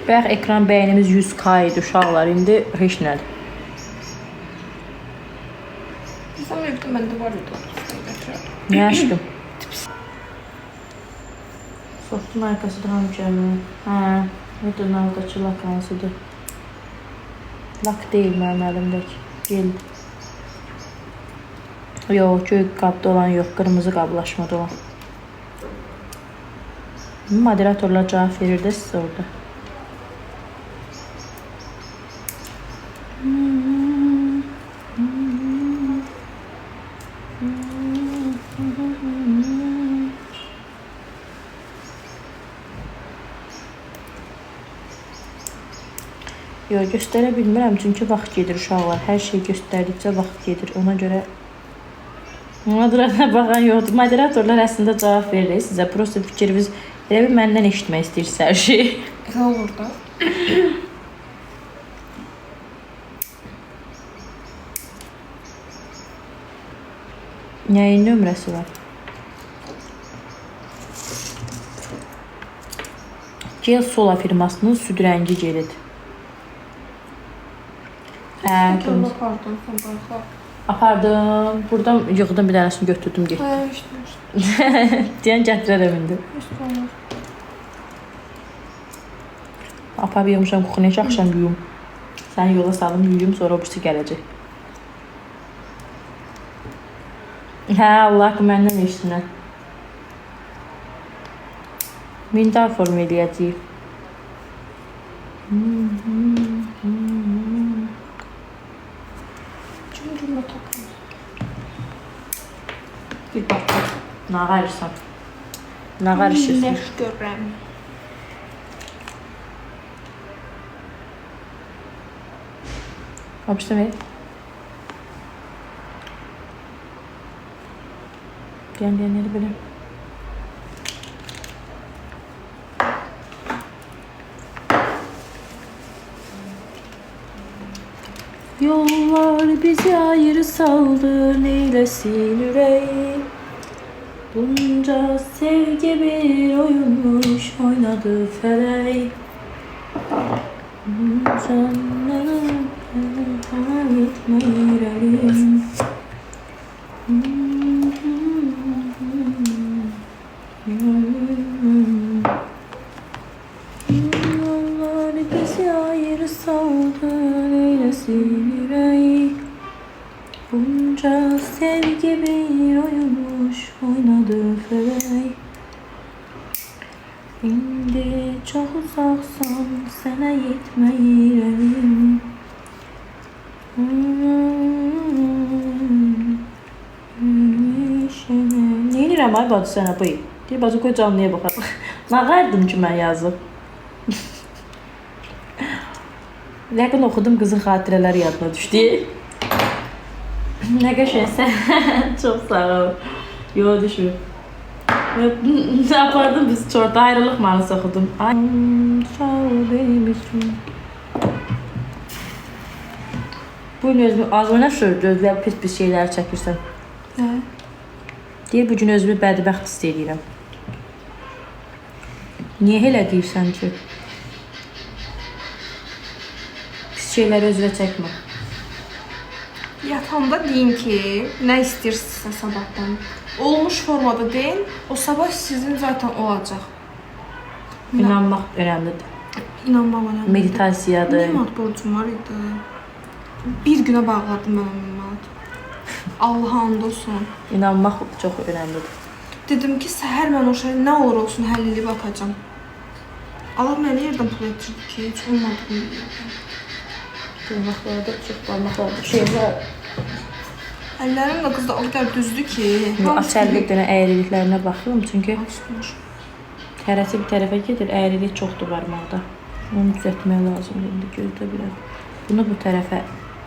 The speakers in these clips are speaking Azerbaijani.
Bayaq ekran bəyənimiz 100K idi uşaqlar, indi heç nədir. Sən evdə məndə var idi. Nə aşkım? Softun arkasıdır hamıcanı. Hə, nədir naldakı lak hansıdır? Lak deyil mənim əlimdəki. Gel. Yox, göy qabda olan yox, qırmızı qablaşmada olan. Moderatorlar cavab verir də sizə orada. Yox, göstərə bilmirəm, çünki vaxt gedir uşaqlar. Hər şey göstərdikcə vaxt gedir. Ona görə moderatorlara baxan yoxdur. Moderatorlar əslində cavab verir sizə. Prosta fikriniz elə bir məndən eşitmək istəyirsiniz hər şeyi. Nə olur da? Nəyin nömrəsi var? Gel Sola firmasının süd rəngi gelidir. Hə, qırmızı. Pardon, sən baxaq. Apardım. Buradan yığdım bir dənəsini götürdüm getdim. Hə, işləmişdim. Deyən gətirərəm indi. İşləmir. Aparıb yığmışam kuxuya ki, axşam yuyum. Səni yola salım, yuyum, sonra birisi gələcək. Hə, Allah ki, məndən eşitsinə. Mindar form eləyəcəyik. Cümcümlə taxım. Bir bax, nə qarırsan? Nə qarışırsın? Nəş görürəm. Abişdə ver. Deyən belə. Yollar bizi ayrı saldı, neylesin yüreği. Bunca sevgi bir oyunmuş, oynadı felek. Senden gitme yüreğim. Yollar bizi ayrı saldı, neylesin yüreği. Bunca sevgi bir oyunmuş, oynadı felek. İndi çok uzaksan, sana yetme yüreğim. Neynirəm ay bacı sənə bıy? Deyir bacı qoy canlıya baxaq. Nağardım ki mən yazıb. Yəqin oxudum, qızın xatirələri yadına düşdü. Nə qəşəngsən. Çox sağ ol. Yox, düşmür. Ne yapardım biz çorda ayrılıq mahnısı oxudum. Ay, sağ ol benim üçün. Bu gün özümü azmına şördü, pis şeylər çəkirsən. Nə? Deyir, bugün özümü bədbəxt hiss edirəm. Niyə elə deyirsən ki? Pis şeyləri özünə çəkmə. Yatanda deyin ki, nə istəyirsinizsə sabahdan. Olmuş formada deyin, o sabah sizin zaten olacaq. İnanmaq önəmlidir. İnanmaq önəmlidir. Meditasiyadır. 1000 manat borcum var idi. Bir günə bağladım mən 1000 manat. Allah'a and olsun. İnanmaq çox önəmlidir. Dedim ki, səhər mən o şey nə olur olsun həll edib atacam. Allah mənə yerdən pul etirdi ki, heç olmadı. Dırnaqlarda çox barmaqlarda şeylər. Əllərim də qızda o qədər düzdür ki. Açərlik dənə əyriliklərinə baxıram, çünki Açmış. tərəsi bir tərəfə gedir, əyrilik çoxdur barmaqda. Onu düzəltmək lazımdır, indi gözlə biraz. Bunu bu tərəfə.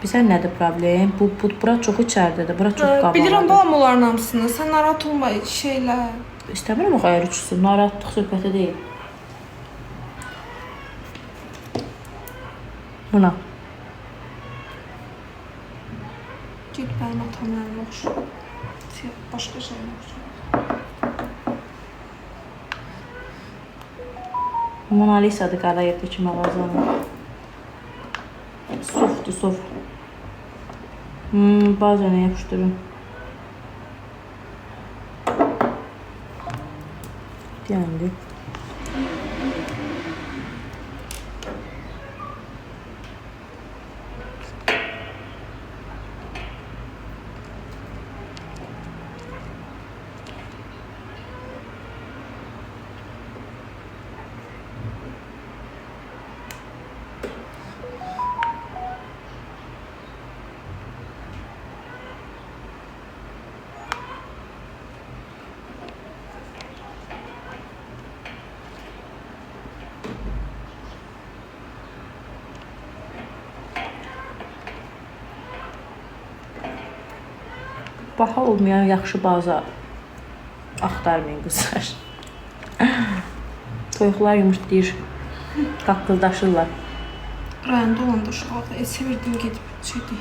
Bilsən nədir problem? Bura çox içərdədir, bura çox qabarlıdır. Bilirəm balam onların hamısını, sən narahat olma şeylə. İstəmirəm o qayır uçsun, narahatlıq söhbəti deyil. Buna. Git mənim atamlarına oxşur. Başqa şeylə oxşur. Mona Lisa'dır qara yerdəki mağazanın. Sofdur, sof. Bazen yapıştırın. Yani. Baha olmayan yaxşı baza axtarmayın qızlar. Toyuqlar yumurtlayır, qaqqıldaşırlar. Rayonda olanda uşaqlarda sevirdim gedib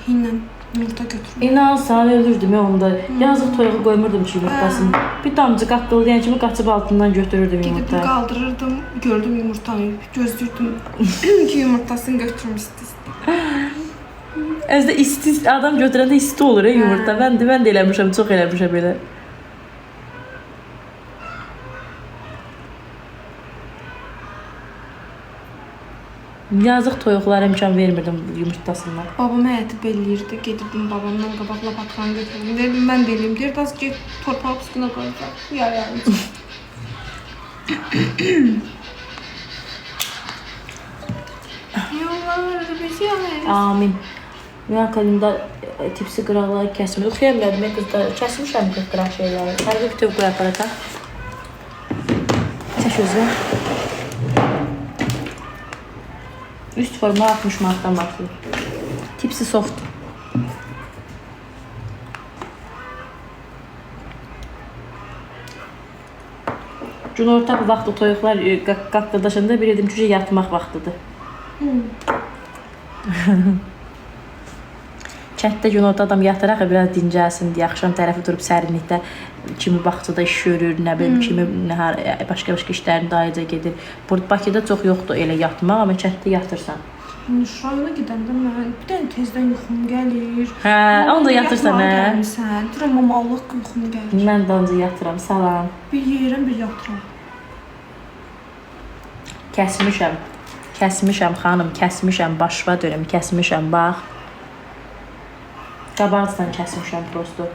hinlə yumurta götürmək. İnan sən öldürdüm ya onda. Yazıq toyuğu qoymurdum ki yumurtasını. Bir damcı qaqqıldayan kimi qaçıb altından götürürdüm Gedib yumurtayı. qaldırırdım, gördüm yumurtanı, gözlürdüm ki yumurtasını götürmüşdü. Əzdə isti adam götürəndə isti olur yumurta. Mən də eləmişəm, çox eləmişəm belə. Yazıq toyuqlara imkan vermirdim yumurtasından. Babam həyəti belləyirdi, gedirdim babamdan qabaq lapatkanı götürürdüm. Deyirdim, mən belliyim. Deyirdi, az get torpaq üstünə qoyacaq. Yarayarım. Yollar bizi yarayarım. Amin. Mən kalında tipsi qıraqları kəsmir. Oxuyamıyordum qızlar. Kəsmişəm qıraq şeyləri. Hərbi bütöv qoy aparata. Çək özü. Üst forma 60 manatdan başlayır. Tipsi soft. Günorta bu vaxtı toyuqlar qaqqıldaşanda bir dedim ki, yatmaq vaxtıdır. Kənddə günorta adam yatıraq, biraz dincəlsin deyə, axşam tərəfi durub sərinlikdə kimi bağçada iş görür, nə bilim, kimi başqa işlərin dairəcə gedir. Burada Bakıda çox yoxdur elə yatmaq, amma kənddə yatırsan. Şuraya gedəndə mən bir dənə tezdən yuxum gəlir. Hə, onu da yatırsan, hə? Deyirəm, amma Allah yuxum gəlir. Mən də ancaq yatıram, salam. Bir yeyirəm, bir yatıram. Kəsmişəm xanım, kəsmişəm, başva dönüm, kəsmişəm, bax. Qabağızdan kəsmişəm prosto.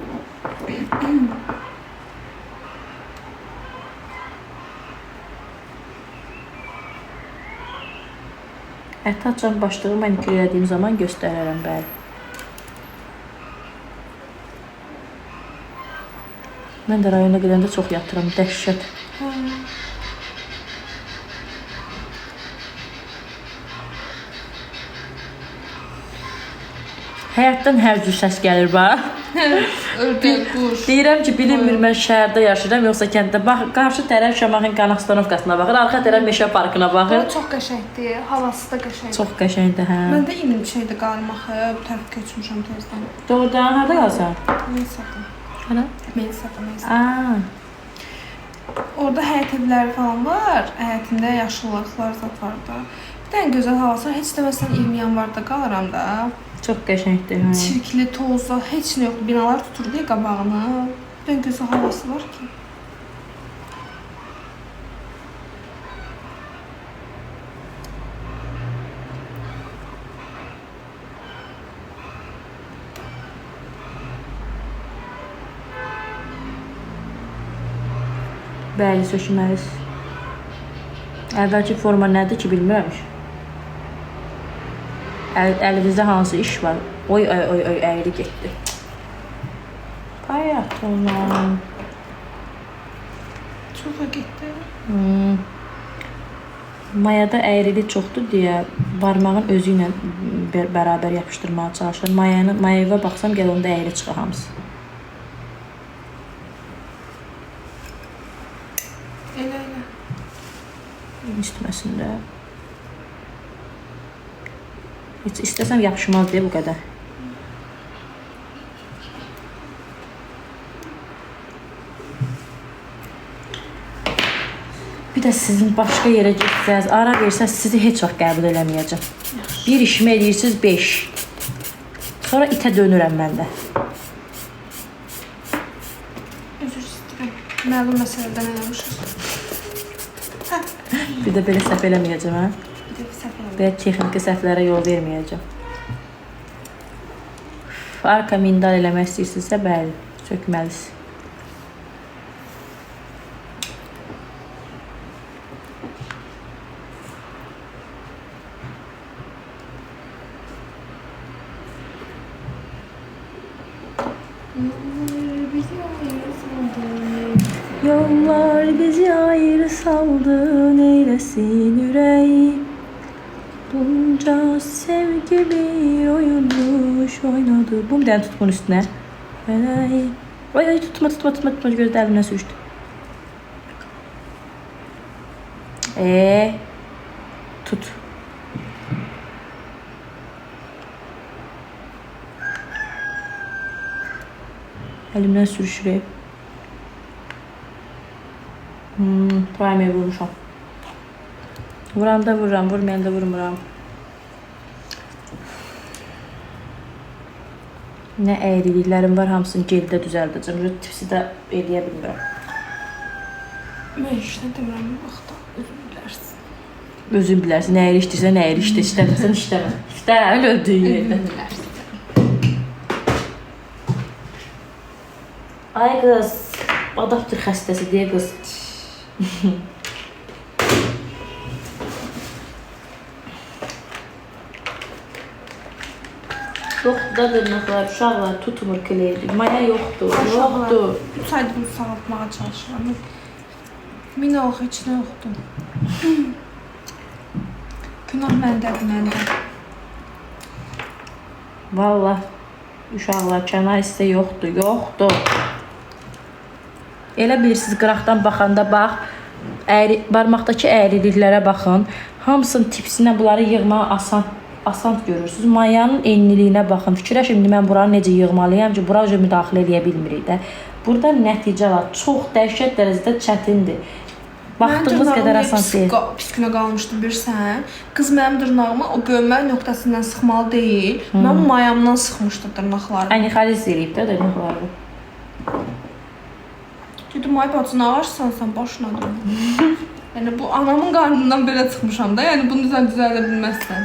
Ət açan başlığı manikür elədiyim zaman göstərərəm, bəli. Mən də rayona gedəndə çox yatıram, dəhşət. Həyatdan hər cür səs gəlir, bax. Ördək, quş. Deyirəm ki, bilinmir mən şəhərdə yaşayıram, yoxsa kənddə. Bax, qarşı tərəf Şamaxın qanastanovkasına baxır, arxa tərəf Meşə parkına baxır. Çox qəşəngdir, havası da qəşəngdir. Çox qəşəngdir, hə. Mən də inim şeydə qalım axı, bu tərəf köçmüşəm tezdən. Doğrudan harda qalsan? Melisa'da. Hara? Melisa'da. Orada həyət evləri falan var, həyətində yaşıllıqlar zat var da. Bir dənə gözəl havası var, heç deməsən 20 yanvarda qalıram da. Çox qəşəngdir, hə. Çirkli, tozla, heç nə yoxdur. Binalar tutur deyə qabağını. Bir dənə gözəl havası var ki. Bəli, sökməliz. Əvvəlki forma nədir ki, bilmirəm. Əlinizdə hansı iş var? Oy, əyri getdi. Hayat olan. Çoxa getdi. Mayada əyrilik çoxdur deyə barmağın özü ilə bərabər yapışdırmağa çalışır. Mayaya baxsam gəl onda əyri çıxır hamısı. Elə. İstəməsində. Heç istəsəm yapışmaz deyə bu qədər. Bir də sizin başqa yerə getsəz, ara versəz sizi heç vaxt qəbul eləməyəcəm. Bir işimi eləyirsiniz 5. Sonra itə dönürəm mən də. Üzr istəyirəm. Məlum məsələdən eləmişik. Bir də belə səhv eləməyəcəm, hə? Bir də səhv eləmişik. Belə texniki səhvlərə yol verməyəcəm. Arka mindal eləmək istəyirsinizsə, bəli, sökməlisiniz. Yollar bizi ayrı saldı, neylesin yüreği. Bunca sevgi bir oyunmuş oynadı. Bu bir tane tut bunun üstüne. Ay tutma gözü elimden sürüştü. Tut. Elimden sürüşürüm. Primer vurmuşam. Vuranda vururam, vurmayanda vurmuram. Nə əyriliklərim var, hamısını geldə düzəldəcəm. Tipsi də eləyə bilmirəm. Mən heç nə demirəm bu vaxtda. Özün bilərsin. Özün bilərsin. Nə əyri işdirsən, nə əyri işdə. İşləmirsən, işləmə. İşdə, öyle öldüyün yerdə. Özün bilərsin. Ay qız, adaptır xəstəsi deyə qız. Yoxdur da dırnaqlar, uşaqlar tutmur kleydi. Maya yoxdur, yoxdur. Bu sayda bunu sağlatmağa çalışıram. Minalıq heç nə yoxdur. Günah məndədir, məndə. Vallah, uşaqlar kənar hissə yoxdur, yoxdur. Elə bilirsiniz, qıraqdan baxanda bax, barmaqdakı əyriliklərə baxın. Hamısının tipsinə bunları yığmağı asan görürsünüz. Mayanın enliliyinə baxın. Fikirləşin, indi mən buranı necə yığmalıyam ki, bura müdaxilə eləyə bilmirik də. Burada nəticələr çox dəhşət dərəcədə çətindir. Baxdığımız qədər asan deyil. Pis günə qalmışdı bilirsən. Qız mənim dırnağımı o bölmə nöqtəsindən sıxmalı deyil. Mən mayamdan sıxmışdı dırnaqlarımı. Anixaliz eləyib də dırnaqları. Dedim, ay bacı, nə ağaçsan sən başına dönüm. Yəni bu anamın qarnından belə çıxmışam da, yəni bunu sən düzəldə bilməzsən.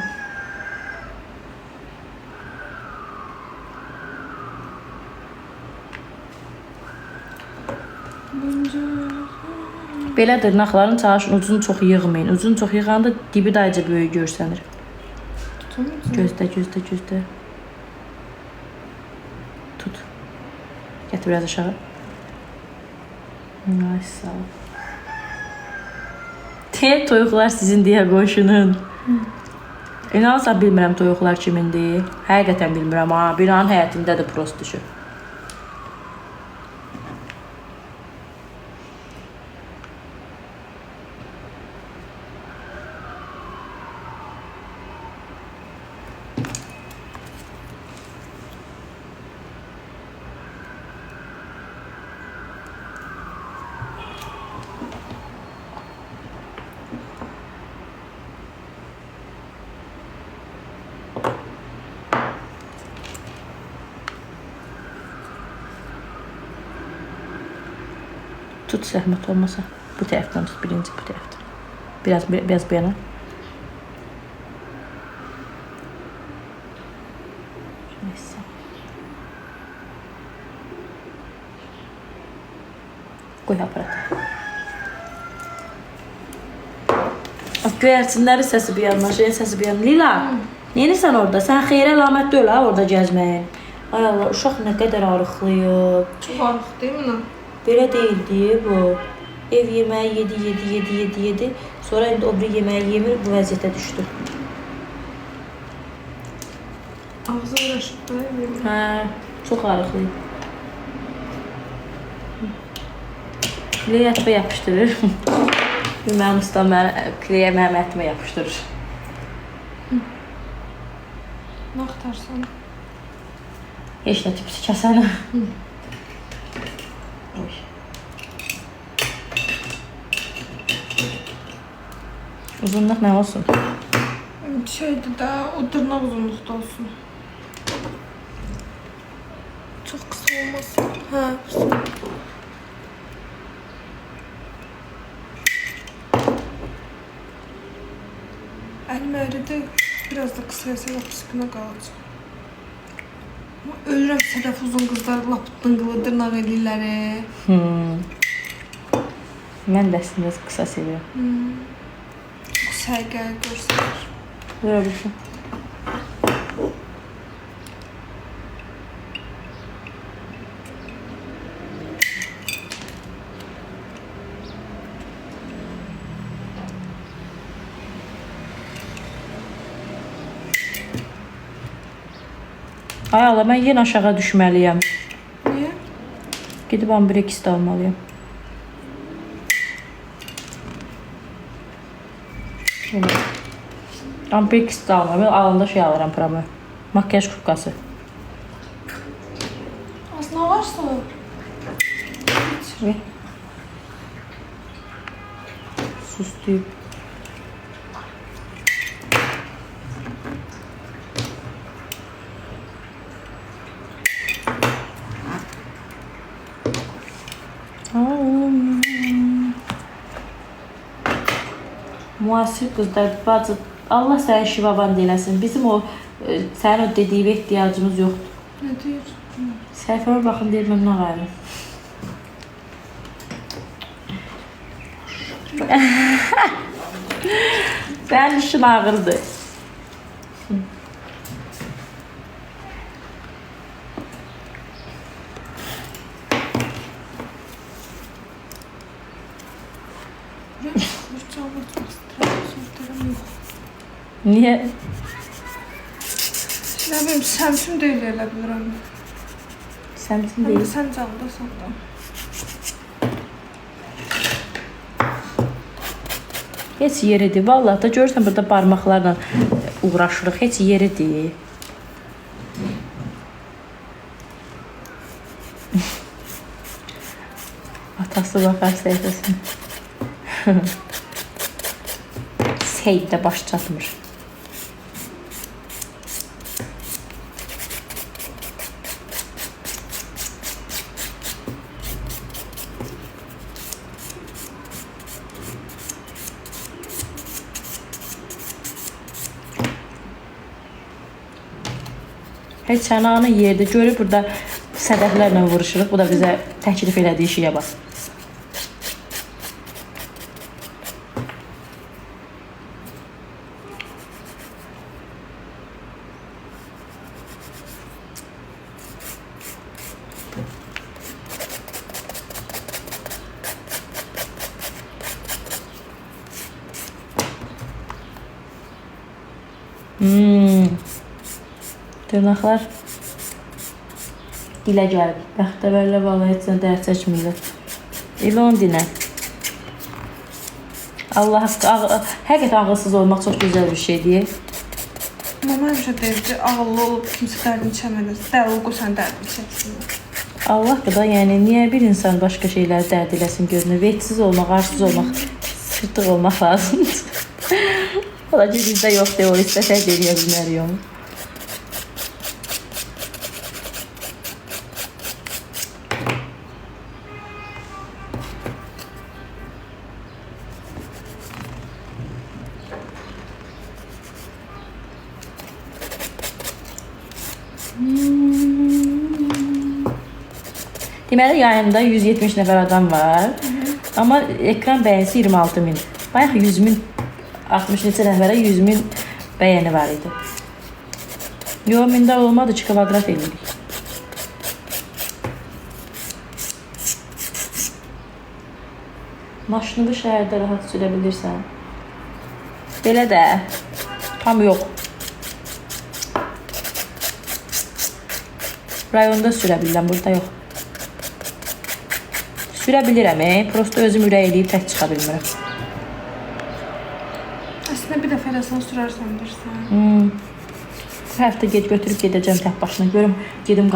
Belə dırnaqların çalışın, ucunu çox yığmayın. Ucunu çox yığanda dibi dayıca böyük görsənir. Gözdə. Tut. Gətir biraz aşağı. Ay, sağ ol. Toyuqlar sizin deyə qoşunun. İnansa bilmirəm toyuqlar kimindir. Həqiqətən bilmirəm. Binanın həyətindədir prost düşür. Tut zəhmət olmasa. Bu tərəfdən tut, birinci bu tərəfdən. Biraz bu yana. Neyse. Qoy aparatı. Göyərçinlərin səsi bir yandan, şeyin səsi bir yandan. Lila, neyinisən orada? Sən xeyrə əlamət deyil ha orada gəzməyin. Ay Allah, uşaq nə qədər arıqlıyıb. Çox arıq deyil mi? Belə deyildi bu. Ev yeməyi yedi. Sonra indi o bir yeməyi yemir, bu vəziyyətə düşdü. Ağzı uğraşıb da yemək. Hə, çox arıqlıyıb. Kliyə ətmə yapışdırır. Mənim ustam kliyə mənim ətmə yapışdırır. Nə axtarsan? Heç nə tipsi kəsənə. Uzunluq nə olsun? Şeydir də, o dırnaq uzunluqda olsun. Çox qısa olmasın. Hə, qısa. Əlim əyridir. Biraz da qısa yasa lap sıqına qalacaq. Ölürəm sədəf uzun qızlar lap dıngılı dırnaq eləyirlər. Mən də əslində qısa sevirəm. Sərgəl görsənir. Böyle bir şey. Ay Allah, mən yenə aşağı düşməliyəm. Niyə? Gedib ambrex də almalıyam. Ambrex də almalıyam. Alanda şey alıram pramı. Makyaj kupkası. Aslında varsa. Ve süsleyip. Müasir qızlar, bacı, Allah səni şifavan eləsin. Bizim o, sənin o dediyinə ehtiyacımız yoxdur. Nə deyir? Səhifəmə baxın, deyir, mən nə qayım. Sənin işin ağırdır. Niyə? Nə bilim, səmsim deyil elə bilirəm. Səmsin deyil. Sən canlıdasan da. Heç yeridir. Vallahi da görürsən, burada barmaqlarla uğraşırıq. Heç yeridir. Atası baxar səhifəsinə. Seyiddə baş çatmır. Heç çanağını yerdə görüb burada sədəflərlə vuruşuruq. Bu da bizə təklif elədiyi şeyə bax. Dırnaqlar dilə gəlib. Bəxtəvərlə vallahi heç sən dərd çəkmirlər. Elə onu dinə. Allah haqqı, həqiqət ağılsız olmaq çox gözəl bir şeydir. Mama həmişə deyirdi, ağıllı olub kimsə dərdini çəməlir. Dəli ol, qoy sən dərdini çəksin. Allah da, yəni niyə bir insan başqa şeyləri dərd eləsin gözünə? Vecsiz olmaq, arsız olmaq, sırtıq olmaq lazımdır. Ola ki, bizdə yoxdur, o istəsək deyə bilmərik onu. Deməli, yayında 170 nəfər adam var. Amma ekran bəyənisi 26.000. Bayaq 100.000, 60 neçə nəfərə 100.000 bəyəni var idi. Yox, 1000-də olmadı, 2 kvadrat edirik. Maşını şəhərdə rahat sürə bilirsən. Belə də, tam yox. Rayonda sürə bilirəm, burada yox. Sürə bilirəm, prosto özüm ürək eləyib tək çıxa bilmirəm. Əslində bir dəfə eləsən sürərsən bilirsən. Bu həftə götürüb gedəcəm tək başına. Görüm, gedib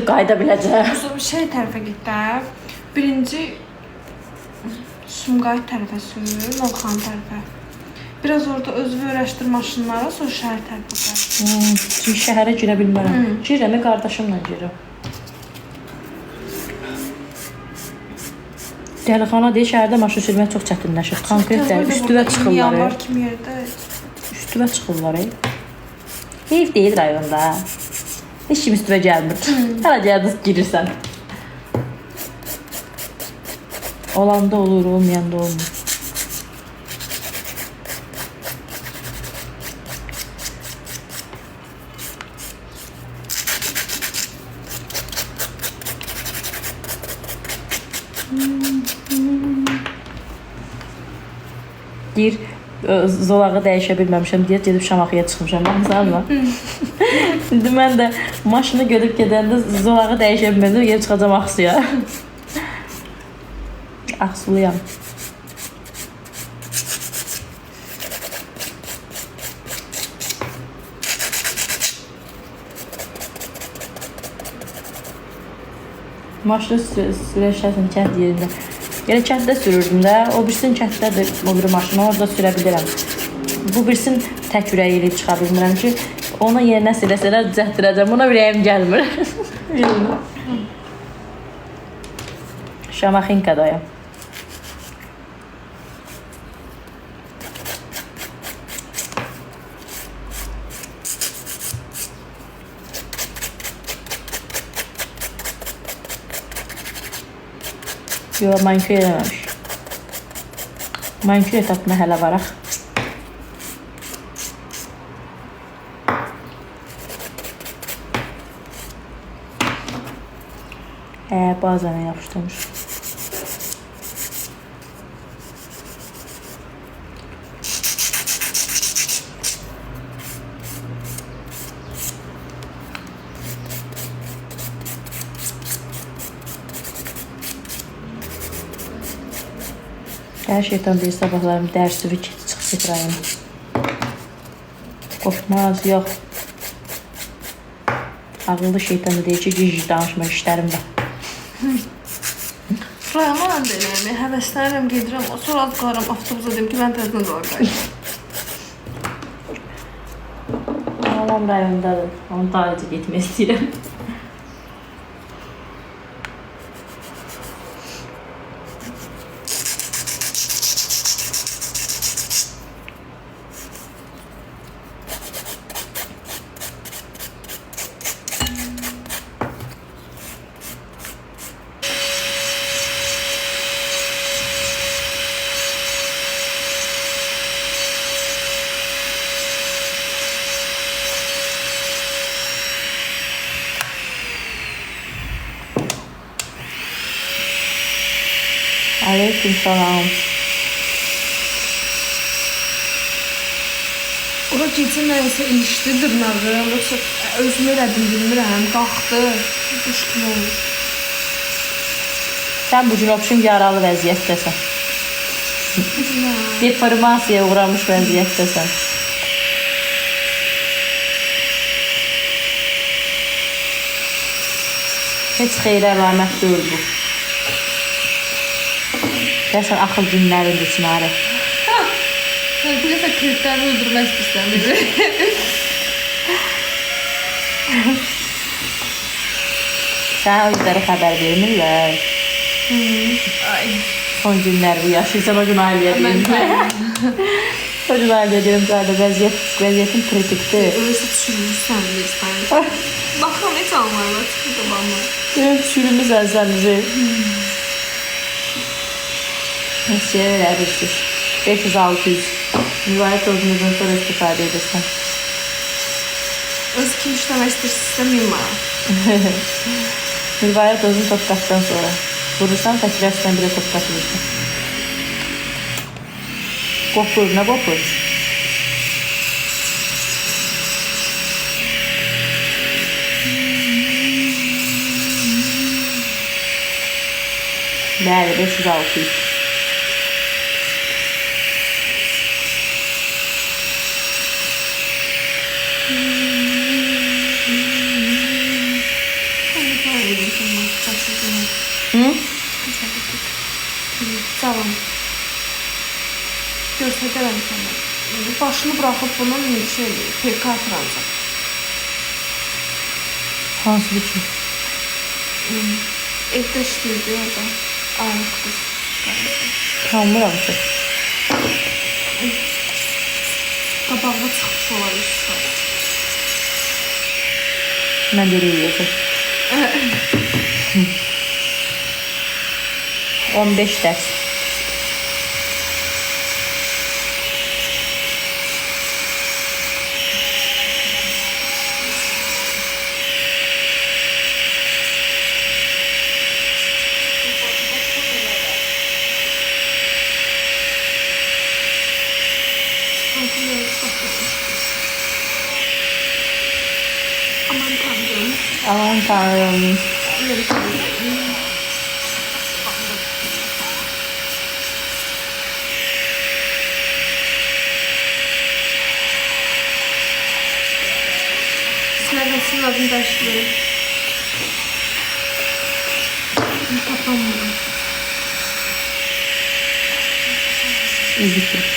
qayıda biləcəm. Şey tərəfə get də. Birinci Sumqayıt tərəfə sür, Novxan tərəfə. Biraz orada özü öyrəşdir maşınlara, sonra şəhər tərəfə gəl. Çünki şəhərə girə bilmərəm. Girirəm, qardaşımla girirəm. Dəlixana deyir, şəhərdə maşın sürmək çox çətinləşir. Konkret deyil, üstüvə çıxırlar. Var kimi yerdə. Üstüvə çıxırlar. Heyf deyil rayonda. Heç kim üstüvə gəlmir. Hələ gəldiniz, girirsən. Olanda olur, olmayanda olmur. Deyir, zolağı dəyişə bilməmişəm deyə gedib Şamaxıya çıxmışam. Baxırsanmı? İndi mən də maşını görüb gedəndə zolağı dəyişə bilmədim, gedib çıxacam Ağsuya. Ağsuluyam. Maşını sürəşəsin kənd yerində. Elə kənddə sürürdüm də, o birsin kənddədir o bir maşını, orada sürə bilirəm. Bu birsin tək ürəyi ilə çıxa bilmirəm ki, ona yerinə siləsələr düzəltdirəcəm, buna ürəyim gəlmir. Şamaxinkadayım. Yox, manikür eləməmiş. Manikür etapına hələ varaq. Bazen yapıştırmış. Her şeytan bir sabahlarım dərsi çıxıb rayım. Qorxmaz, yox. Ağıllı şeytan deyir ki, cici danışmaq işlərim var. Rayama mən də eləyəm, həvəslənirəm, gedirəm, sonra az qalarım avtobusa deyim ki, mən təzdən zor qaydım. Ağlam rayondadır, onun dağıcı getmək istəyirəm. Aleyküm salam. Ora gecə nəyəsə ilişdi dırnağı, yoxsa özümü elədim, bilmirəm, qalxdı, duş kimi olmuş. Sən bugün option yaralı vəziyyətdəsən. Deformasiyaya uğramış vəziyyətdəsən. Heç xeyrə əlamət deyil bu. Gəlsən axıl günlərindir Çınarı. Sən biləsə kürtlərini öldürmək istəyirsən bizi. Sən o yüzləri xəbər vermirlər. Son günlərimi yaşayırsan, o gün ailəyə deyim. O gün ailəyə deyim, vəziyyətin kritikdir. Öyleysə düşürmüşsən bilirsən. Baxam, heç almarlar, çıxır da baxma. Düşürümüz əzəmizi. Nəsiyə verəbilirsiniz. 500-600. Mübarək olduğunuzdan sonra istifadə edirsən. Öz kim işləmək istəyirsinizsə 1000 manat. Mübarək dozunu topqatdan sonra. Vurursan, təklərsən bir də topqat vurursan. Qopur, nə qopur? Bəli, 500-600. Salam. Görsədərəm sənə. başını buraxıb bunun şey PK atırancaq. Hansı biçim? Evdə işləyirdi orada. Ayrıq qız. Tanımıram ki. Qabağda çıxmış olar üstü. Mən belə yiyəcəm. 15 dərs. Aman tanrım. Aman tanrım. Sərvəsin adını dəyişdirir. Tapamıyorum. İzliyorum.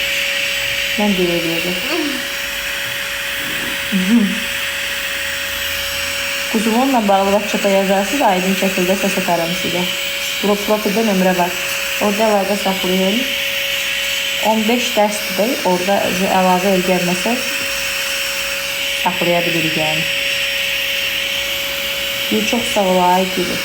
Ben de yiyeceğim. Kuzumunla bağlı WhatsApp'a yazarsınız, aydın şəkildə səs atarım sizə. Profildə nömrə var. Orada əlaqə saxlayın. 15 dərsdir də, orada əlaqə gəlməsək saxlaya bilirik yəni. Bir çox sağ ol, ay gülü.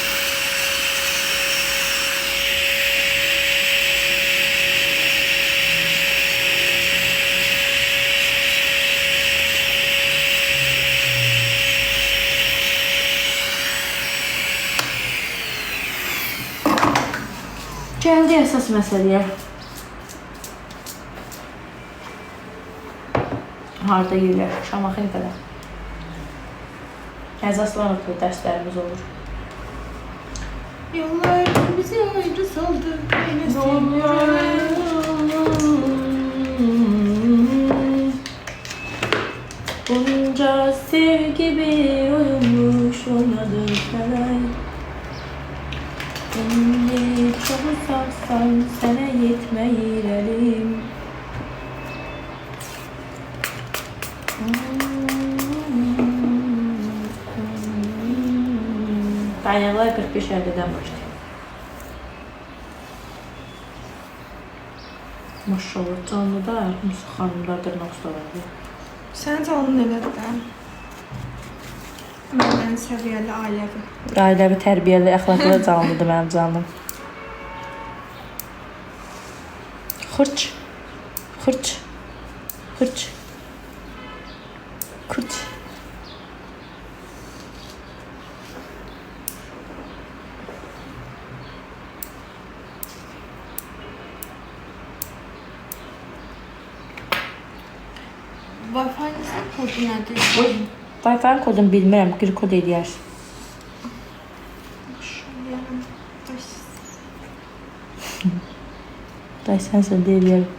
Gəldi əsas məsələyə. Harda yürüyək, Şamaxın qədər. Əsaslanıb dərslərimiz olur. Yollar bizi ayrı saldı. Bunca sevgi bir oyunmuş oynadı felay. Şimdi çok uzaksan sana yetmeyir elim. Kaynaklar 45 ədədən başlayır. Maşallah canlıda Musa xanımlar dırnaq ustalardı. Sənin canın elədir də. Məndən səviyyəli ailəvi. Ailəvi, tərbiyəli, əxlaqlı canlıdır mənim canım. Xırç. Xırç. Xırç. Xırç. Wi-Fi-nizin kodu nədir? Wi-Fi-nin kodunu bilmirəm, bir kod eləyərsən. Day sənsən də eləyərəm.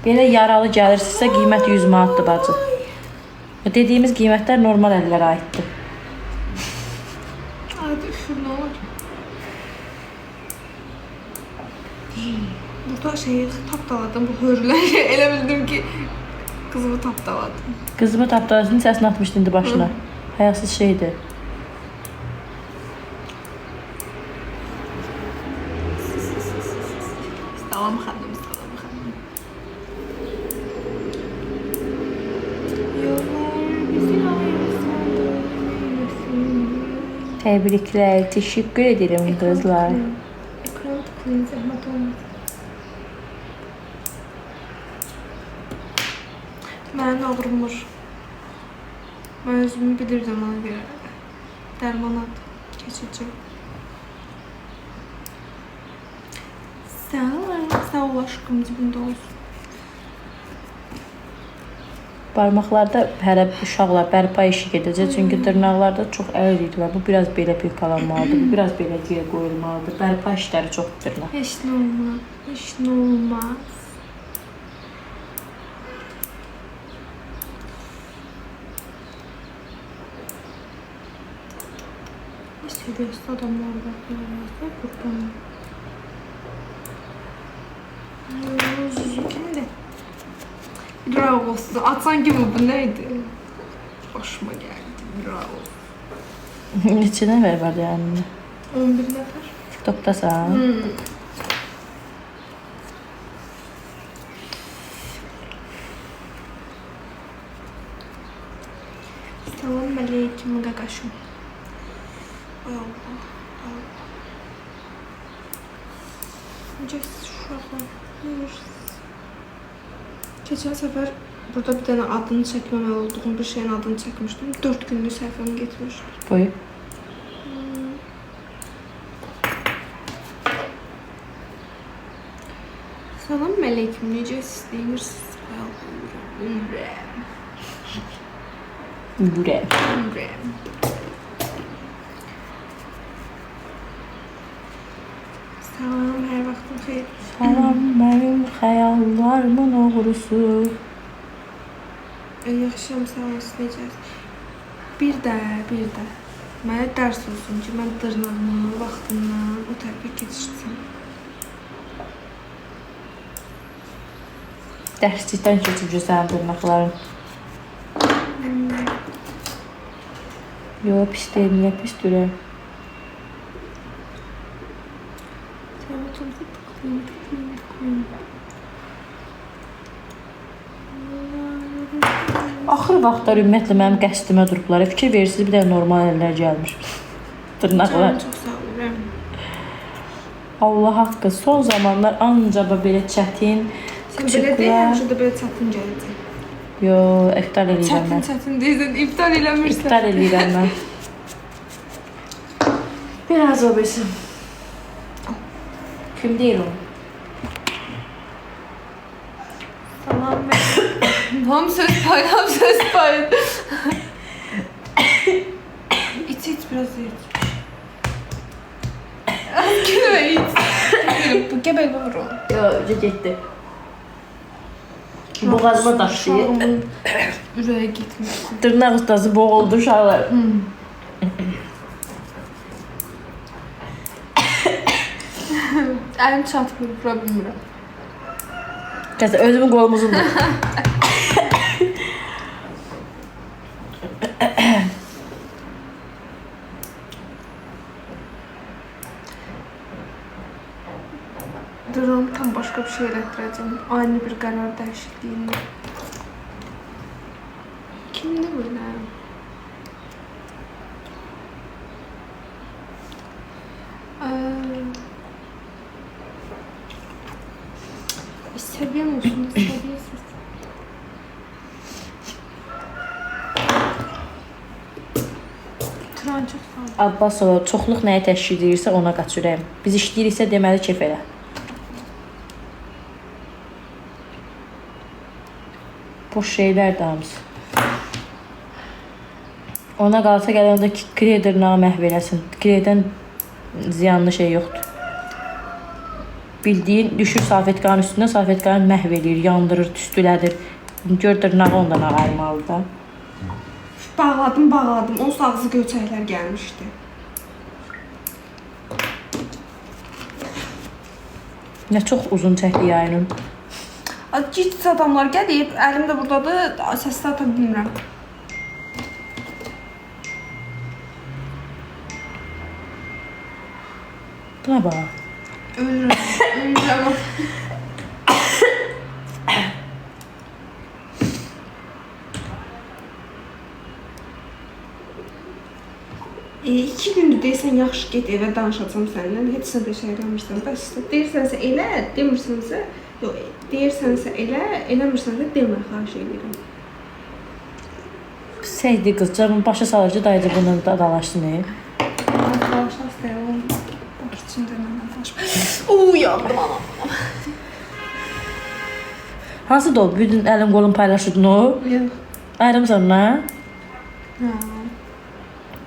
Belə yaralı gəlirsinizsə qiymət 100 manatdır bacı. Dediyimiz qiymətlər normal əllərə aiddir. Hadi üfür, nə olur? Burada şeyi tapdaladım, bu hörləri. Elə bildim ki, qızımı tapdaladım. Qızımı tapdalasının səsini atmışdı indi başına. Həyasız şeydir. Salam xanım, salam xanım. Yollar bizi ayrı saldı. Təbriklər, təşəkkür edirəm qızlar. Ekran tıklayın, zəhmət olmaz. Mən ağrımır. Mən özümü bilirdim ona görə. Dərmanat keçici. Sağ ol aşkım, cibində olsun. Barmaqlarda hələ uşaqlar bərpa işi gedəcək. Çünki dırnaqlarda çox əl idilər. Bu biraz belə pirkalanmalıdır. Bu biraz belə giyə qoyulmalıdır. Bərpa işləri çox dırnaq. Heç nə olmaz. Heç nə olmaz. Seriyyəsi adamlar var. Qurban. Kimdir? Bravo olsun. Atsan kimi bu neydi? Başıma geldi. Bravo. Neçə nəfər var yanında? 11 nəfər. TikTokdasan? Salam aleyküm qaqaşım. Ay Allah. Necəsiz uşaqlar? Keçən səfər burada bir dənə adını çəkməməli olduğum bir şeyin adını çəkmişdim. 4 günlük səhvəm getmiş. Buyur. Salam aleyküm, necəsiz deyirsiniz? Ürək. Salam, hər vaxtın xeyir. Salam, mənim xəyallarımın oğrusu. Yaxşıyam, sağ olsun, necəsiz? Bir də. Mənə dərs olsun ki, mən dırnağımı vaxtından o tərəfə keçirsəm. Dərslikdən keçici sənin dırnaqların. Yox, pis deyil, niyə pis durur? Axır vaxtlar ümumiyyətlə mənim qəsdimə durublar. Fikir verirsiniz, bir də normal əllər gəlmiş. Dırnaqlar. Çox sağ olun. Allah haqqı, son zamanlar ancaq belə çətin, Sən belə deyil, həmişə də belə çətin gələcək. Yox, iftar eləyirəm mən. Çətin deyilsən, iftar eləmirsən. İftar eləyirəm mən. Biraz o bilsin. Kim deyil o? Salam Ham söz payın. İç biraz iç. Gülme iç. Bu gebel var o. Yox, getdi. Boğazıma daşıyır. Ürəyə getmişsin. Dırnaq ustası boğuldu uşaqlar. Əlim çatmır, vura bilmirəm. Kəsə, özümün qolum uzundur. Durum tam başqa bir şey elətdirəcəm. Ani bir qərar dəyişikliyində. Kimdir belə? Səviyyəm olsun, səviyyəsiz. Turan çox sağ ol. Abbasova, çoxluq nəyə təşkil edirsə ona qaçırayım. Biz işləyiriksə deməli kef elə. Boş şeylər də hamısı. Ona qalsa gələndə krey dırnağı məhv eləsin. Kreydən ziyanlı şey yoxdur. Bildiyin düşür salfetkanın üstündə, salfetkanı məhv eləyir, yandırır, tüstülədir. Gör dırnağı ondan ağarmalı da. Bağladım. Onun ağzı göçəklər gəlmişdi. Nə çox uzun çəkdi yayının. Ciddi adamlar gəlib, əlim də buradadır, səslə ata bilmirəm. Buna bax. Ölürəm. 2 gündür deyirsən, yaxşı get evə danışacam səninlə, heç sən də şey eləmirsən. Bəs deyirsənsə elə, demirsənsə, yox, deyirsənsə elə, eləmirsənsə demə, xahiş edirəm. Seydi qız, canım başa salır ki, dayıcı bununla da dalaşsın. Dalaşaq istəyirəm, bax içində məndən dalaşma. Yandım anam. Hansı da o? Bütün əlim qolum paylaşırdın o? Yox. Ayrımsan ona? Hə.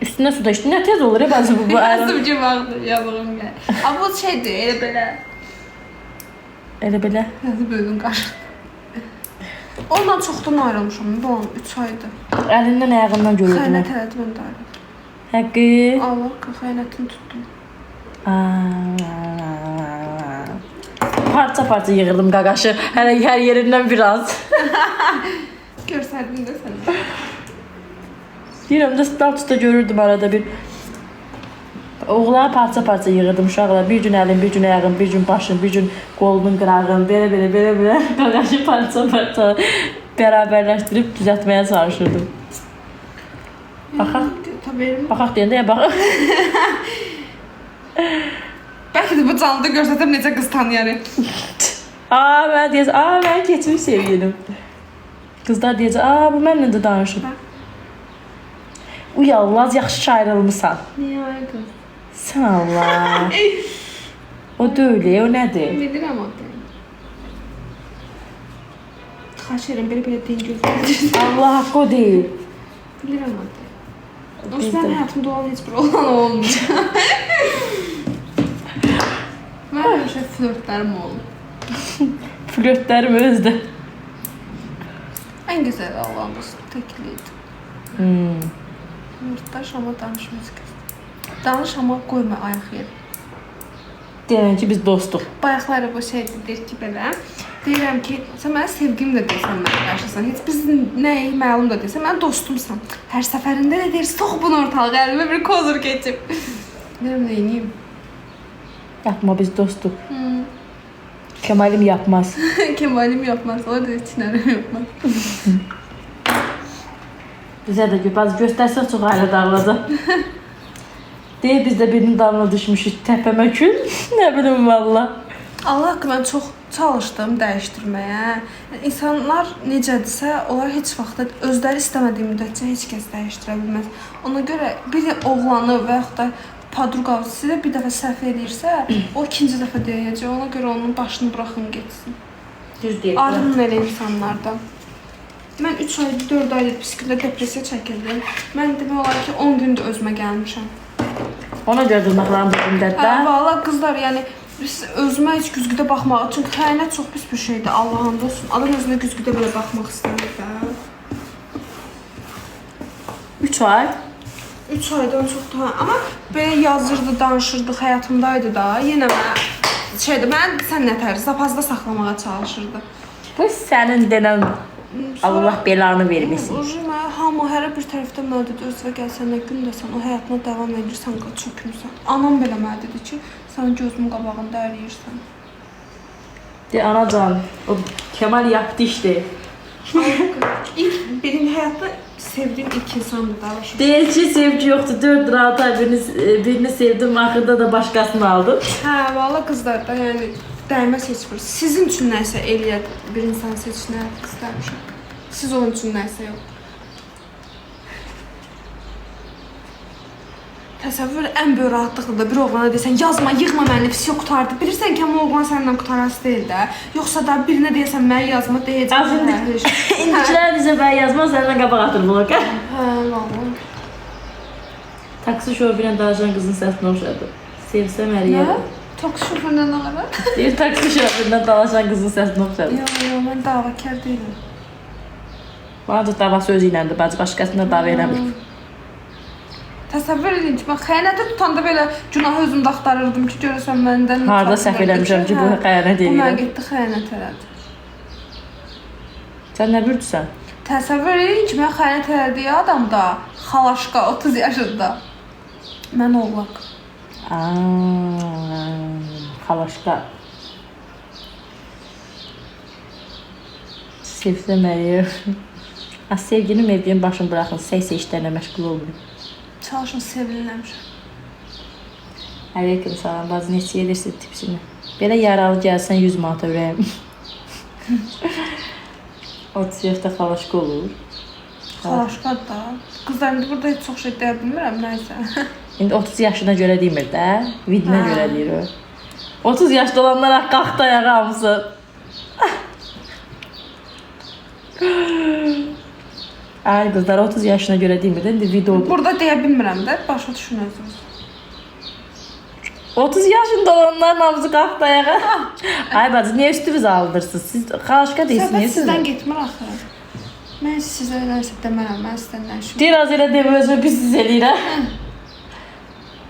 Üstünə su da içdin, nə tez olur, bəzi bu ayrım. Yazım ki, vaxtdır, yavrum gəl. Amma bu şeydir, elə belə. Elə belə? Yazı bölüm qarşı. Ondan çoxdan ayrılmışam, bu 3 aydır. Əlindən, ayağından görürdüm. Xəynət elədi, mən də ayrıldım. Həqqi. Allah xəyanətini tutdum. Parça yığırdım qaqaşı. Hələ hər yerindən biraz. Görsərdin də sən. Deyirəm də statusda görürdüm arada bir. Oğlana parça yığırdım uşaqlar. Bir gün əlim, bir gün ayağım, bir gün başım, bir gün qolunun qırağım. Belə. Qaqaşı parça bərabərləşdirib düzəltməyə çalışırdım. Baxaq deyəndə ya baxaq. Bəlkə də bu canlıda görsətəm necə qız tanıyarım. Mən keçmiş sevgilim. Qızlar deyəcək, bu mənlə də danışıb. Uy Allah, yaxşı ayrılmısan. Niyə ay qız? Sən Allah. O deyil, o nədir? Bilirəm o deyil. Xahiş edirəm, belə deyin gözlərim. Allah haqqı o deyil. Bilirəm o deyil. O sənin həyatımda olan heç bir olan olmuyor. Mən həmişə flörtlərim olub. Flörtlərim özdə. Ən gözəl Allahın dostu təkliydi. Flörtlər amma danışmaz kız. Danış amma qoyma ayaq yeri. Deyirəm ki, biz dostuq. Bayaqları bu şeydir, deyir ki, belə. Deyirəm ki, sən mənə sevgim də deyirsən, mənə qarşısan. Heç biz nəyi məlum da deyirsən, mən dostumsan. Hər səfərində də deyir, sox bunu ortalığa, əlimə bir kozur keçib. Deyirəm, neyiniyim? Yapma, biz dostuq. Kemalim yapmaz. Kemalim yapmaz, o da Çinərim yapmaz. Bizə də bazı göstərsək çox ailə dağılacaq. Deyir, biz də birinin dalına düşmüşük, təpəmə kül. Nə bilim, valla. Allah haqqı, mən çox çalışdım dəyişdirməyə. İnsanlar necədirsə, onlar heç vaxt özləri istəmədiyi müddətcə heç kəs dəyişdirə bilməz. Ona görə bir oğlanı və yaxud da padruqası sizə bir dəfə səhv edirsə, o ikinci dəfə deyəcək. Ona görə onun başını buraxın getsin. Düz deyil. Arının elə insanlardan. Mən 3 ay, 4 aydır psikiyatri depressiya çəkirdim. Mən demək olar ki, 10 gündür özümə gəlmişəm. Ona görə durmaqlarım bu müddətdə. Valla qızlar, yəni biz özümə heç güzgüdə baxmağı, çünki xəyanət çox pis bir şeydir, Allah'ın olsun. Adam özünə güzgüdə belə baxmaq istəmir də. 3 ay? 3 aydan çox daha, amma belə yazırdı, danışırdı, həyatımdaydı da. Yenə mən sən nətər, zapazda saxlamağa çalışırdı. Bu sənin denən Allah belanı verməsin. Hamı hər bir tərəfdən mənə dedi, özünə gəlsən, nə gün də sən o həyatına davam edirsən, çökmüsən. Anam belə mənə dedi ki, sən gözümün qabağında əriyirsən. De, anacan, o Kemal yaptı işte. Benim həyatda sevdiyim ilk insandır da. Deyir ki, sevgi yoxdur, 4 6 ay birini sevdim, axırda da başqasını aldım. Hə, valla qızlar da, yəni dəyməz heç bir. Sizin üçün nəsə eləyər bir insan seçinə istəmişəm. Siz onun üçün nəsə yox. Təsəvvür ən böyük rahatlıqdır bir oğlana deyəsən, yazma, yığma məni, pis yok qutardı. Bilirsən ki, amma oğlan səndən qutarası deyil də. Yoxsa da birinə deyəsən, məni yazma, deyəcək. İndikilər deyəsən, məni yazma, səndən qabaq atır bu oqa. Hə, valla. Taksi şoförlə danışan qızın səsini oxşadı. Sevsəm əriyər. Nə? Taksi şoförlə nə ara? Deyir, taksi şoförlə danışan qızın səsini oxşadı. Yox, mən davakar deyiləm. Bana da dava sözü iləndir, bacı başqasına dava eləmir. Təsəvvür edin ki, mən xəyanətə tutanda belə günahı özümdə axtarırdım ki, görəsən məndən... Harada səhv eləmişəm ki, bu xəyanət eləyirəm. Bu mənə getdi, xəyanət elədi. Sən nə bürdüsən? Təsəvvür edin ki, mən xəyanət elədiyi adam da xalaşqa, 30 yaşında. Mən oğlaq. Xalaşqa. Sevsəm əriyər. Sevgini mevdiyin başını bıraxın, səysə işlərlə məşğul olmayın. Çalışın, sevilinləmişəm. Aleyküm salam, bazı neçə edirsin tipsini. Belə yaralı gəlsən 100 manata ürəyim. 30 yaşda xalaşqa olur. Xalaşqa da. Qızlar, indi burada heç çox şey deyə bilmirəm, nəysə. İndi 30 yaşına görə demir də, vidinə görə deyir o. 30 yaşda olanlar qalxdı ayağa hamısı. Ay qızlar 30 yaşına görə demir də, indi video olur. Burada deyə bilmirəm də, başa düşün özünüz. 30 yaşında olanların hamısı qalxdı ayağa. Ay bacı, niyə üstünüzü aldırsınız? Siz xalaşqa deyirsiniz. Söhbət sizdən getmir axı. Mən sizə nəsə demərəm, mən sizdən nə işim. Biraz elə demə, özümü pis eləyirəm.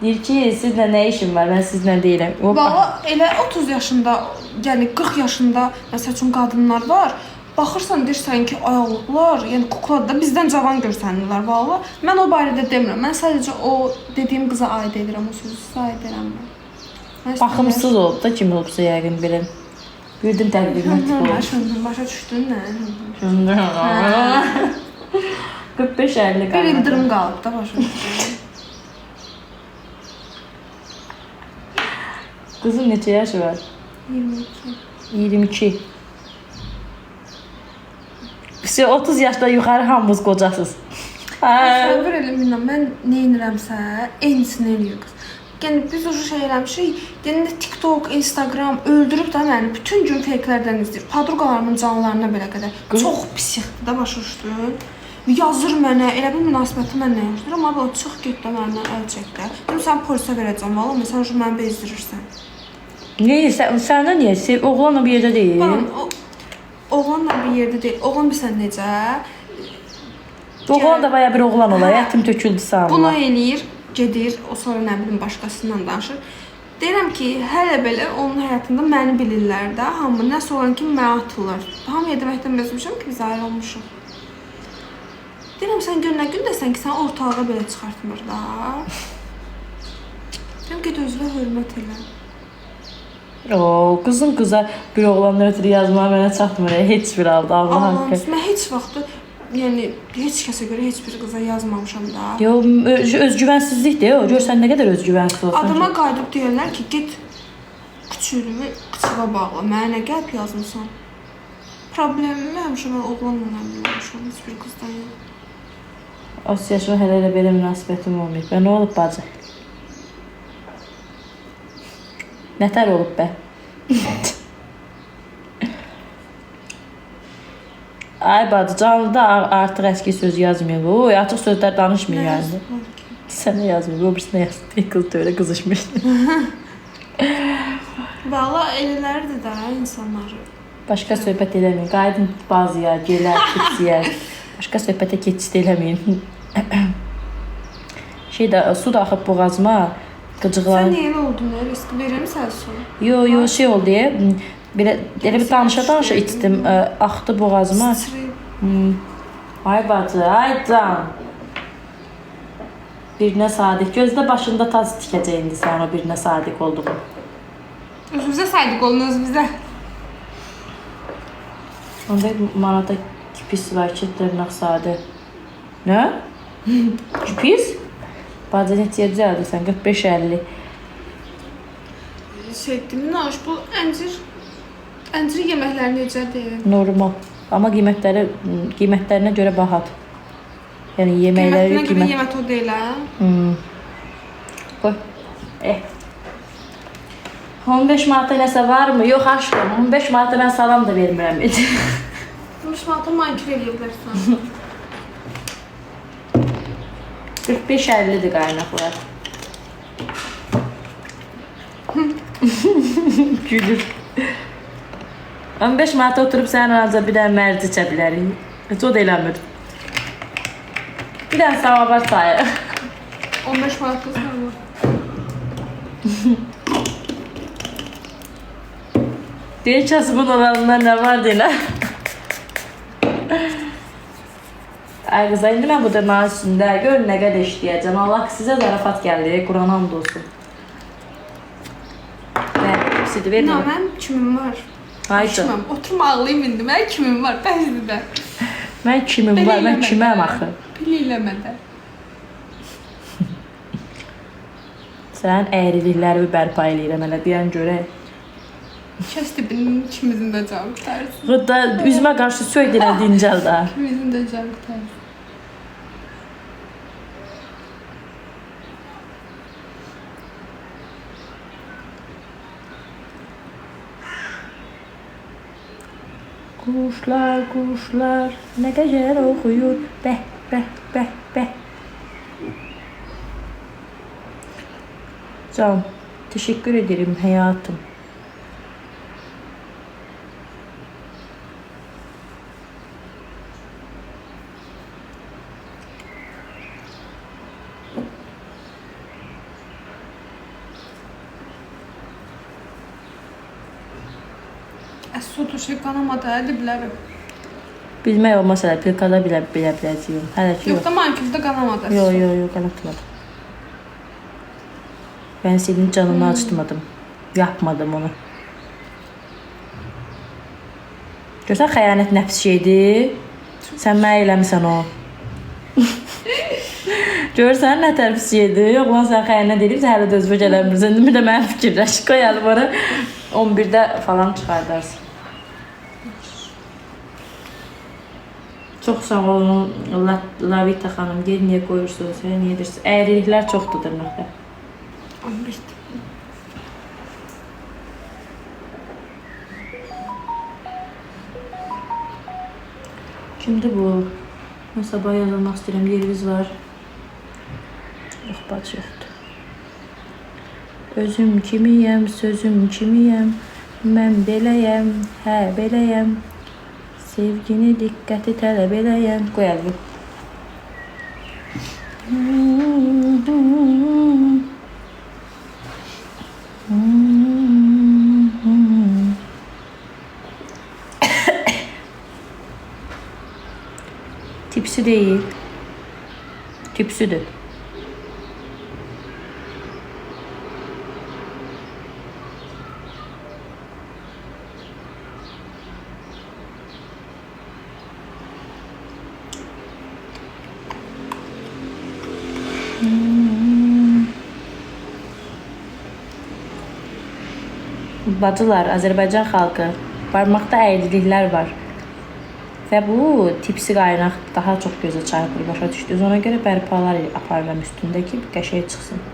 Deyir ki, sizlə nə işim var? Mən sizlə deyirəm. Valla elə 30 yaşında, yəni 40 yaşında məsəl üçün qadınlar var. Baxırsan deyirsən ki, ay Allahlar, yəni kuklalar da bizdən cavan görsənirlər valla. Mən o barədə demirəm. Mən sadəcə o dediyim qıza aid edirəm, o sözü aid edirəm mən. Baxımsız olub da kim olubsa yəqin bilin. Bildim təqdirimə tip olub. Şundan başa düşdün nə? Şundan. 45-50 qalıb. Bir ildirim qalıb da başa düşdün. Qızın neçə yaşı var? 22. 22. Siz 30 yaşdan yuxarı hamınız qocasız. Təsəvvür eləmirəm, mən nə edirəmsə, eynisini eləyir qız. Yəni biz o şey eləmişik, yəni TikTok, Instagram öldürüb də məni bütün gün fake-lərdən izləyir. Podruqalarımın canlarına belə qədər. Çox pislikdir də başa düşdün. Yazır mənə, elə bir münasibəti mən nə yaşayıram, amma o çıx get də məndən əl çək də. Dedim sən polisə verəcəm, valla məsələn şu məni bezdirirsən. Niyə səndə niyə? Oğlanla bir yerdə deyil. Oğlanla bir yerdə deyil. Oğlan bilsən necə? Oğlan da baya bir oğlan ola, yetim töküldü sağına. Buna eləyir, gedir, o sonra nə bilim başqasından danışır. Deyirəm ki, hələ belə onun həyatında məni bilirlər də, hamı nə soran ki, mənə atırlar. Hamıya deməkdən bezmişəm ki, biz ayrılmışıq. Deyirəm, sən gün nə gün desən ki, sən ortalığa belə çıxartmır da. Deyirəm, get özünə hörmət elə. Qızın qıza bir oğlanla ötürü yazmağı mənə çatmır, heç bir halda, Allah haqqı. Mən heç vaxt, yəni heç kəsə görə heç bir qıza yazmamışam da. Yo, özgüvənsizlikdir o. Görsən nə qədər özgüvənsiz olsun. Adama qayıdıb deyirlər ki, get küçüyünü qıçığa bağla, mənə nə gəlb yazmısan? Problemim həmişə mən oğlanla yazmışam, heç bir qızdan yox. 30 yaşıma hələ elə belə münasibətim olmayıb. Nə olub bacı? Nətər olub bə? Ay bacı, canlıda artıq əski söz yazmıyor. Oy, açıq sözlər danışmıyor yəni. Sənə yazmıyor, o birisine yazmıyor. Qız da öyle qızışmışdı. Valla elələrdir də insanları. Başqa söhbət eləməyin. Qaydın bazıya, gələr, keçsiyə. Başqa söhbətə keçid eləməyin. Su da axıb boğazıma. Qıcıqlar. Sən niyə elə oldun? Risk verəmsən su? Yo, şey oldu deyə. Elə bir danışa içdim. Axdı boğazıma. Ay bacı, ay can. Birinə sadiq. Gözdə başında taz tikəcək indi sən o birinə sadiq olduğun. Özümüzə sadiq olun, özümüzə. Onda manata kipis var ki, dırnaq sadə. Nə? Kipis? Bacı neçəyə düzəldirsən? 45-50. Naş, bu əncir yeməkləri necədir? Normal. Amma qiymətlərinə görə bahadır. Yəni yeməkləri Qiymətinə görə yemək o deyil, hə? Qoy. 15 manata nəsə var mı? Yox aşkım, 15 manata mən salam da vermirəm. 15 manata manikür eləyə bilərsən. 45-50'dir qaynaqlar. Gülür. 15 manata oturub sənin ancaq bir dənə mərci içə bilərik. Heç o da eləmir. Bir dənə samavar sayı. 15 manatlı samavar. Deyir kasımın oranında nə var deyilə. Ay qıza, indi mən bu dırnağın üstündə gör nə qədər işləyəcəm. Allah sizə zarafat gəldi, Quran hamd olsun. Hepsidir, verin. Mən kimim var? Haycan. Oturma ağlayayım indi, mən kimim var? Bəzidir də. Mən kimim var, mən kiməm axı? Bil eləmədə. Sən əyriliklərimi bərpa eləyirəm, elə deyən görək. Kəs dibinin ikimizin də canı qutarsın. Qıda üzümə qarşı söydürən dincəl də. İkimizin də canı qutarsın. Quşlar, quşlar, nə qədər oxuyur, bəh, bəh, bəh, bəh. Can, teşekkür ederim hayatım. Sotu şey qanamadı, dibləri. Bilmək o məsələ, pilkada bilə biləcəyim. Hələ ki Yox yox. da manikürdə qanamadı. Yox, qanatmadım. Ben senin canını acıtmadım. Yapmadım onu. Görsən xəyanət nəfs şeydir. Sən mənə eləmisən o. Görsən nə tərpis şeydir. Yox lan sən xəyanət edib, sən hələ də özünə gəlmirsən. Bir də mənə fikirləş. Qoyalım ora. 11-də falan çıxardarsın. Çox sağ olun. Lavita xanım, gel niyə qoyursunuz? Niyə edirsiniz? Əyriliklər çoxdur dırnaqda. 11'də. Kimdir bu? Mən sabah yazılmaq istəyirəm. Yeriniz var. Yox, bac yoxdur. Özüm kimiyəm, sözüm kimiyəm. Mən beləyəm, hə beləyəm. Sevgini, diqqəti tələb eləyəm. Qoyalım. Tipsi değil. Tipsüdür. Bacılar, Azərbaycan xalqı, barmaqda əyriliklər var. Və bu tipsi qaynaq daha çox gözə çarpır, başa düşdünüz. Ona görə bərpalar aparıram üstündə ki, qəşəng çıxsın.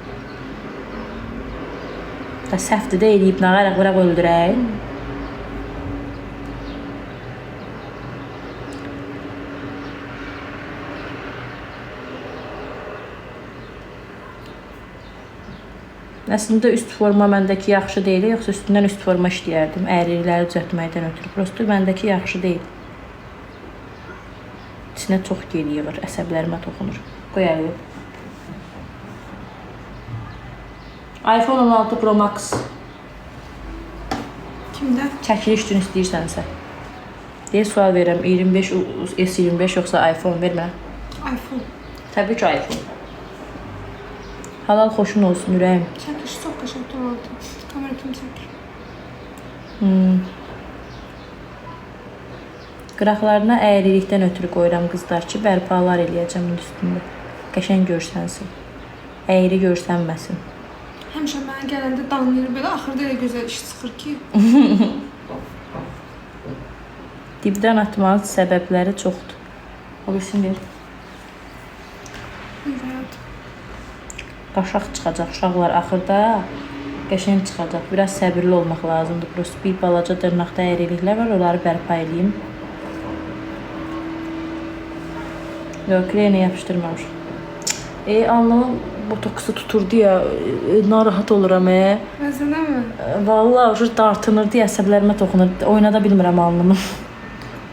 Da səhvdir də eləyib, nağaraq bıraq öldürək. Əslində üst forma məndəki yaxşı deyil, yoxsa üstündən üst forma işləyərdim. Əyrilikləri düzəltməkdən ötürü. Prosto məndəki yaxşı deyil. İçinə çox geriyə var, əsəblərimə toxunur. Qoyalım. iPhone 16 Pro Max. Kimdə? Çəkiliş üçün istəyirsənsə. Deyə sual verirəm, 25 S25 yoxsa iPhone vermə. iPhone. Təbii ki iPhone. Halal xoşun olsun ürəyim. Çəkiş çox qəşəng oldu. Kamera kimi çəkir. Qıraqlarına əyrilikdən ötürü qoyuram qızlar ki, bərpalar eləyəcəm bunun üstündə. Qəşəng görsənsin. Əyri görsənməsin. Həmişə mənə gələndə danlayır belə, axırda elə gözəl iş çıxır ki. Dibdən atmanın səbəbləri çoxdur. O bilsin ver. Evet. Qaşaq çıxacaq uşaqlar axırda. Qəşəng çıxacaq. Biraz səbirli olmaq lazımdır. Prosto bir balaca dırnaqda əyriliklər var, onları bərpa eləyim. Yox, kreyini yapışdırmamış. Anlamam botoksu tuturdu ya, narahat oluram. Məsələ mi? Vallahi o dartınırdı, əsəblərimə toxunurdu. Oynada bilmirəm alnımı.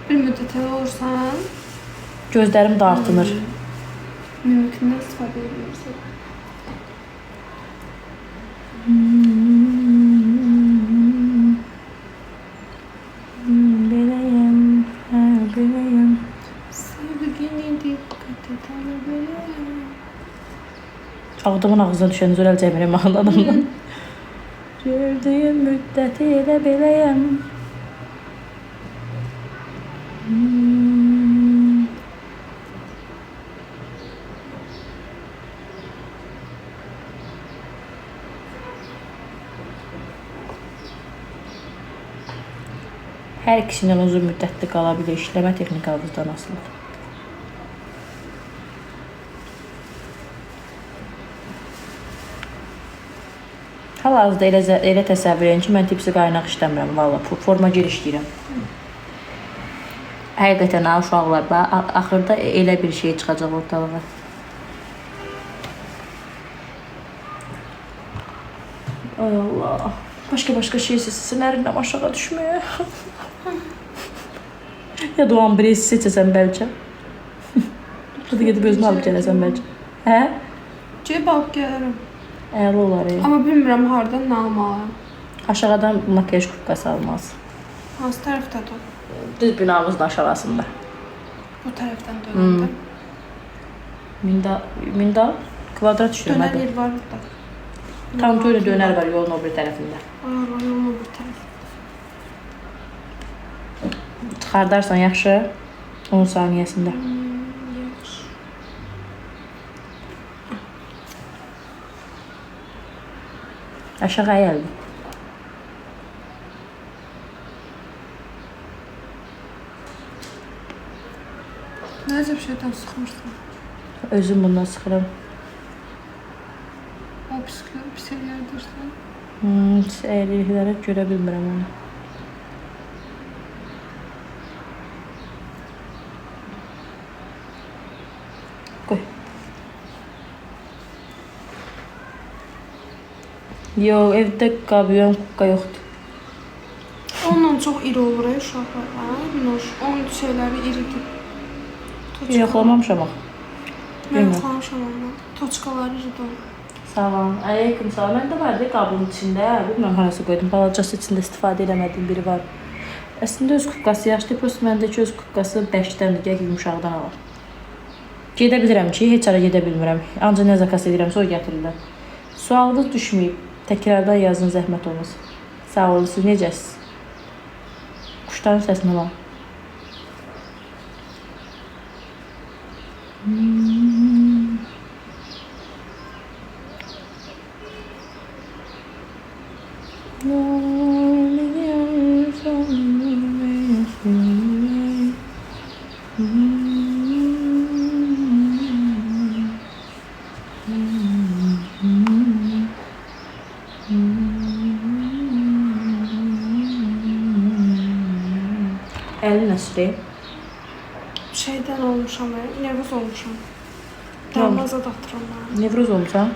Bir müddət elə olursan, Gözlərim dartınır. mimikrindən istifadə edirsən. Beləyəm, hə, beləyəm. Sevgini diqqətə tələb elə. Ağdımın ağzına düşən Zürəl Cəmirəm adamdan. Gördüyüm müddəti elə beləyəm. Hər ikisindən uzun müddətli qala bilir, işləmə texnikanızdan asılıdır. Hal-hazırda elə təsəvvür edin ki, mən tipsi qaynaq işləmirəm, valla, forma gir işləyirəm. Həqiqətən, uşaqlar, axırda elə bir şey çıxacaq ortalığa. Ay Allah. Başka şey seçsin, ərindən aşağı düşmeye. Ya da o an birisi seçəsən bəlkə. Burada gedib özünü alıp gələsən bəlkə. Hə? Cəb alıb gələrəm. Əli olar. Amma bilmirəm hardan nə almalıyam. Aşağıdan makyaj kubkası almaz. Hansı tərəfdədir? Düz binamızın aşağısında. Bu tərəfdən dönəndə. Mindal kvadrat düşürəm. Dönər yer var burada. Tam böyle döner var yolun o bir tərəfində. Var, yolun o bir tərəf. Çıxardarsan yaxşı 10 saniyəsində. Yaxşı. Aşağı əyildi. Necə bir şeydən sıxmışsın? Özüm bundan sıxıram. O pis eləyirsən. Əyrilikləri görə bilmirəm onu. Qoy. Yox, evdə qabıyan kukka yoxdur. Onunla çox iri olur uşaqlar. Minnoş, onun şeyləri iridir. Yoxlamamışam axı. Mən yoxlamışam onu. Toçkaları iridir onun. Salam, aleyküm salam. Məndə vardı qabın içində, bilmirəm harası qoydum. Balacası içində istifadə eləmədiyim biri var. Əslində öz kukkası yaxşıdır, prosto məndəki öz kukkası bərkdəndir, gəl yumuşaqdan alır. Gedə bilirəm ki, heç ara gedə bilmirəm. Ancaq nə zakas edirəmsə o gətirirlər. Sualınız düşməyib. Təkrardan yazın, zəhmət olmasın. Sağ olun, siz necəsiz? Quşların səsini var. Əli nəsri? Şeydən olmuşam, nevroz olmuşam. Dərmaza datıram mən. Nevroz olmuşam?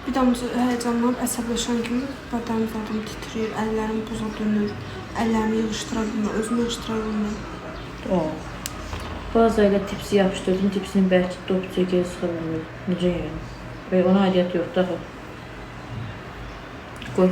Bir də həyəcandan əsəbləşən kimi bədən zadım titrəyir, əllərim buza dönür, əllərimi yığışdıra bilmir, özümü yığışdıra bilmir. Bazı elə tipsi yapışdırdım, tipsinin bəlkə top çəkir, sıxılmır. Necə yəni? Və ona adiyyat yoxdur axı. Qoy.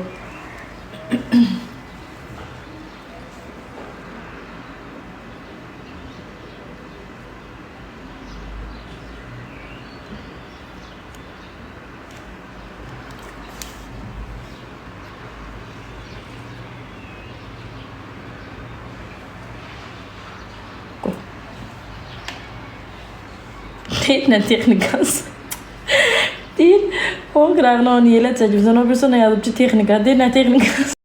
Deyil nə texnikası? Deyil, o qırağına onu elə çəkibsən, o bir sonra yazıb ki, texnika. Deyil nə texnikası?